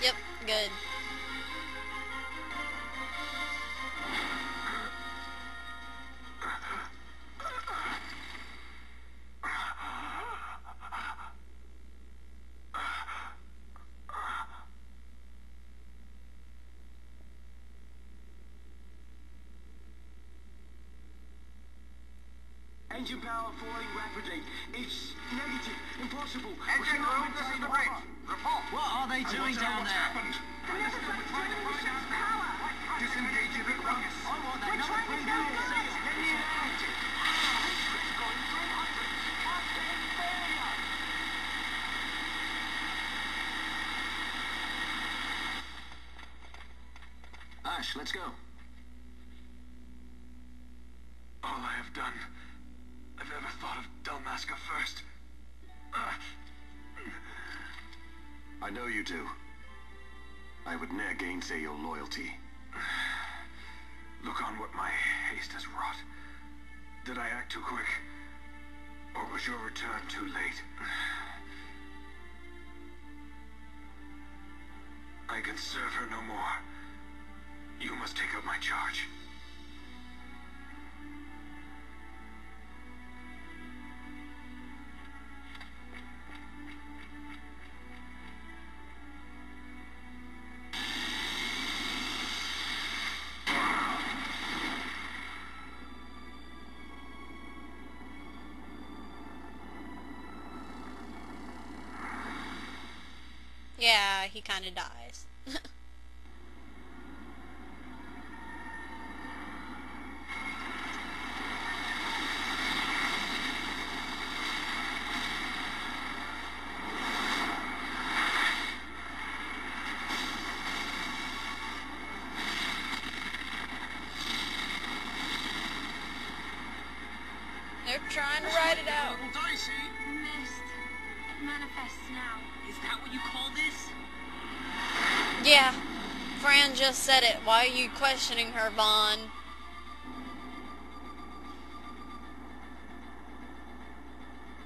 Yep, good. Engine power falling rapidly. It's negative. Impossible. Engine room, this is the bridge. Report. What are they doing down there? Disengage if it runs. I want that number 3 seal. Let me out. Ash, let's go. All I have done, I've ever thought of Dalmasca first. I know you do. I would ne'er gainsay your loyalty. Look on what my haste has wrought. Did I act too quick? Or was your return too late? I can serve her no more. You must take up my charge. Yeah, he kind of dies. They're trying to ride it out. Dicey. Mist. It manifests now. Is that what you call this? Yeah, Fran just said it. Why are you questioning her, Vaughn?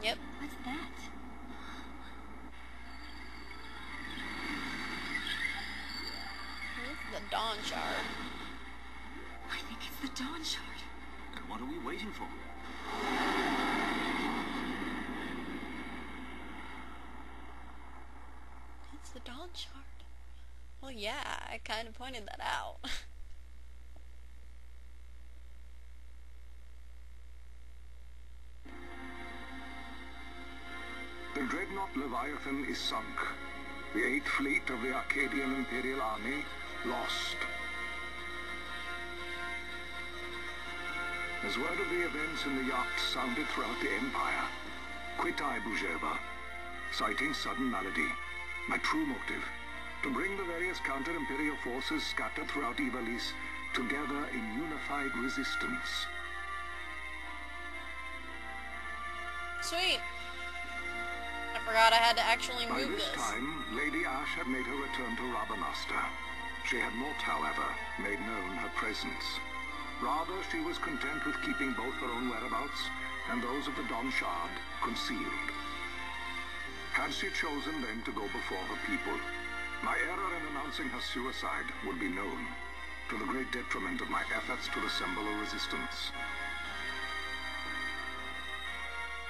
Yep. What's that? It's the Dawn Shard. I think it's the Dawn Shard. And what are we waiting for? It's the Dawn Shard. Well, yeah, I kind of pointed that out. The dreadnought Leviathan is sunk. The 8th fleet of the Arcadian Imperial Army lost. As word of the events in the yacht sounded throughout the Empire, quit I Bujeva, citing sudden malady. My true motive, to bring the various counter-imperial forces scattered throughout Ivalice together in unified resistance. Sweet. I forgot I had to actually By move this this. time, Lady Ashe had made her return to Rabanastre. She had not, however, made known her presence. Rather, she was content with keeping both her own whereabouts and those of the Dawn Shard concealed. Had she chosen then to go before her people, my error in announcing her suicide would be known, to the great detriment of my efforts to assemble a resistance.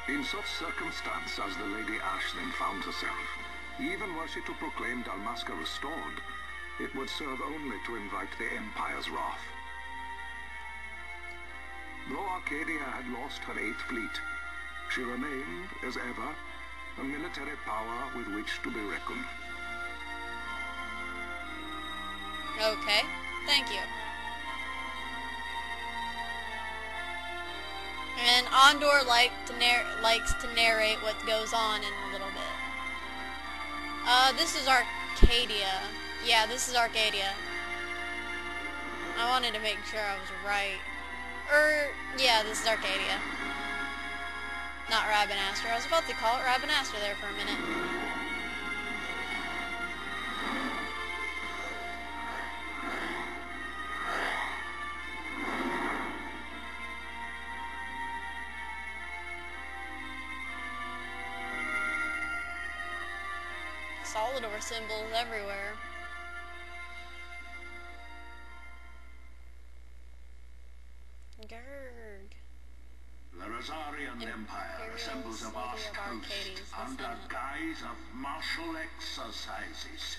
In such circumstance as the Lady Ashe then found herself, even were she to proclaim Dalmasca restored, it would serve only to invite the Empire's wrath. Though Arcadia had lost her 8th fleet, she remained, as ever, a military power with which to be reckoned. Okay, thank you. And Andor likes to narrate what goes on in a little bit. This is Arcadia. Yeah, this is Arcadia. I wanted to make sure I was right. Yeah, this is Arcadia. Not Rabanastre. I was about to call it Rabanastre there for a minute. Solidor symbols everywhere. Bavarian Empire assembles a Imperial vast City of host Arcades, the under Senate. guise of martial exercises.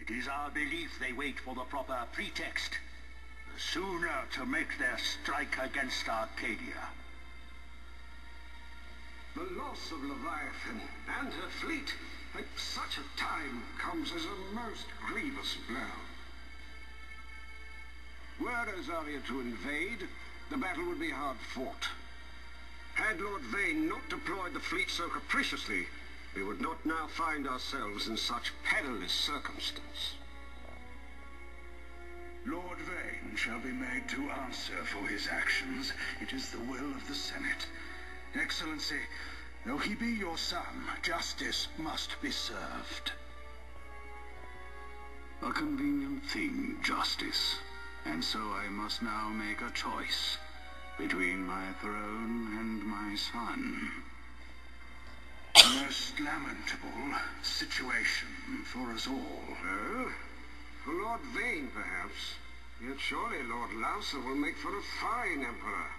It is our belief they wait for the proper pretext, the sooner to make their strike against Arcadia. The loss of Leviathan and her fleet at such a time comes as a most grievous blow. Were Rosaria to invade, the battle would be hard fought. Had Lord Vane not deployed the fleet so capriciously, we would not now find ourselves in such perilous circumstance. Lord Vane shall be made to answer for his actions. It is the will of the Senate. Excellency, though he be your son, justice must be served. A convenient thing, justice. And so I must now make a choice between my throne and my son. A most lamentable situation for us all. Oh? For Lord Vane, perhaps. Yet surely Lord Lauser will make for a fine emperor.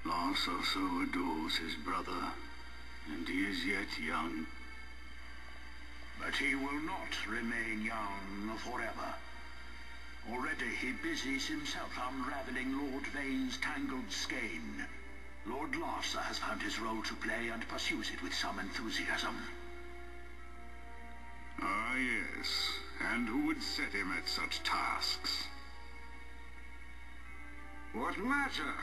Lauser so adores his brother, and he is yet young. But he will not remain young forever. Already he busies himself unraveling Lord Vane's tangled skein. Lord Lauser has found his role to play and pursues it with some enthusiasm. Ah, yes. And who would set him at such tasks? What matter?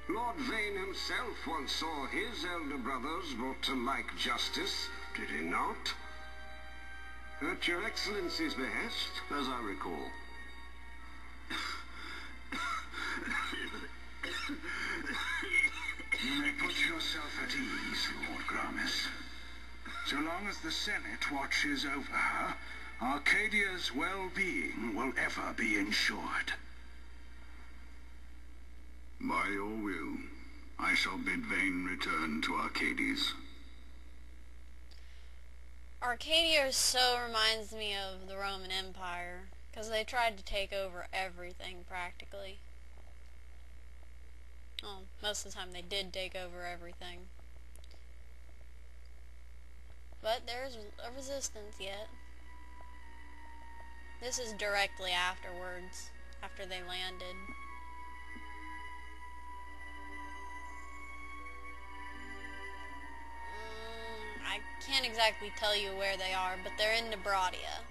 Lord Vane himself once saw his elder brothers brought to like justice, did he not? At your Excellency's behest, as I recall. You may put yourself at ease, Lord Gramis. So long as the Senate watches over her, Arcadia's well-being will ever be ensured. By your will, I shall bid Vane return to Arcades. Arcadia so reminds me of the Roman Empire, because they tried to take over everything, practically. Well, most of the time they did take over everything. But there's a resistance yet. This is directly afterwards, after they landed. I can't exactly tell you where they are, but they're in Nebradia.